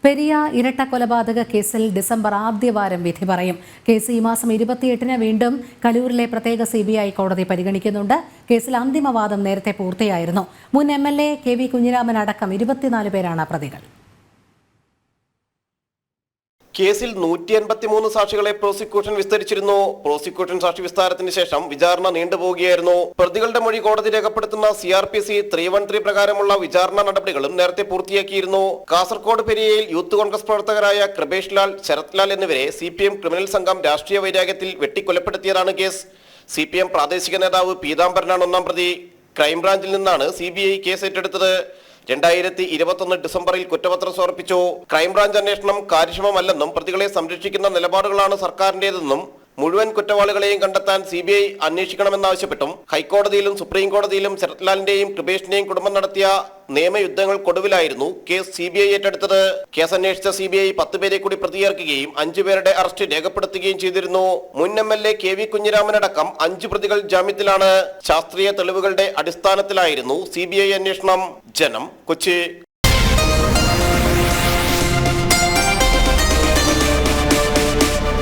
പെരിയ ഇരട്ട കൊലപാതക കേസിൽ ഡിസംബർ ആദ്യവാരം വിധി പറയും. കേസ് ഈ മാസം 28-ന് വീണ്ടും കലൂരിലെ പ്രത്യേക CBI കോടതി പരിഗണിക്കുന്നുണ്ട്. കേസിൽ അന്തിമവാദം നേരത്തെ പൂർത്തിയായിരുന്നു. മുൻ MLA KV കുഞ്ഞിരാമൻ അടക്കം 24 പേരാണ് പ്രതികൾ. കേസിൽ 183 സാക്ഷികളെ പ്രോസിക്യൂഷൻ വിസ്തരിച്ചിരുന്നു. പ്രോസിക്യൂഷൻ സാക്ഷി വിസ്താരത്തിന് ശേഷം വിചാരണ നീണ്ടുപോവുകയായിരുന്നു. പ്രതികളുടെ മൊഴി കോടതി രേഖപ്പെടുത്തുന്ന CRPC 313 പ്രകാരമുള്ള വിചാരണ നടപടികളും നേരത്തെ പൂർത്തിയാക്കിയിരുന്നു. കാസർഗോഡ് പെരിയയിൽ യൂത്ത് കോൺഗ്രസ് പ്രവർത്തകരായ കൃപേഷ് ലാൽ, ശരത് ലാൽ എന്നിവരെ CPM ക്രിമിനൽ സംഘം രാഷ്ട്രീയ വൈരാഗ്യത്തിൽ വെട്ടിക്കൊലപ്പെടുത്തിയതാണ് കേസ്. CPM പ്രാദേശിക നേതാവ് പീതാംബരനാണ് ഒന്നാം പ്രതി. ക്രൈംബ്രാഞ്ചിൽ നിന്നാണ് CBI കേസ് ഏറ്റെടുത്തത്. 2021 ഡിസംബറിൽ കുറ്റപത്രം സമർപ്പിച്ചു. ക്രൈംബ്രാഞ്ച് അന്വേഷണം കാര്യക്ഷമമല്ലെന്നും പ്രതികളെ സംരക്ഷിക്കുന്ന നിലപാടുകളാണ് സർക്കാരിന്റേതെന്നും മുഴുവൻ കുറ്റവാളികളെയും കണ്ടെത്താൻ CBI അന്വേഷിക്കണമെന്നാവശ്യപ്പെട്ടും ഹൈക്കോടതിയിലും സുപ്രീം കോടതിയിലും ശരത്ലാലിന്റെയും കൃപേഷിന്റെയും കുടുംബം നടത്തിയ നിയമയുദ്ധങ്ങൾക്കൊടുവിലായിരുന്നു കേസ് CBI ഏറ്റെടുത്തത്. കേസ് അന്വേഷിച്ച CBI 10 പേരെ കൂടി പ്രതിയേർക്കുകയും 5 പേരുടെ അറസ്റ്റ് രേഖപ്പെടുത്തുകയും ചെയ്തിരുന്നു. മുൻ MLA KV കുഞ്ഞിരാമനടക്കം 5 പ്രതികൾ ജാമ്യത്തിലാണ്. ശാസ്ത്രീയ തെളിവുകളുടെ അടിസ്ഥാനത്തിലായിരുന്നു CBI അന്വേഷണം. ജനം, കൊച്ചി.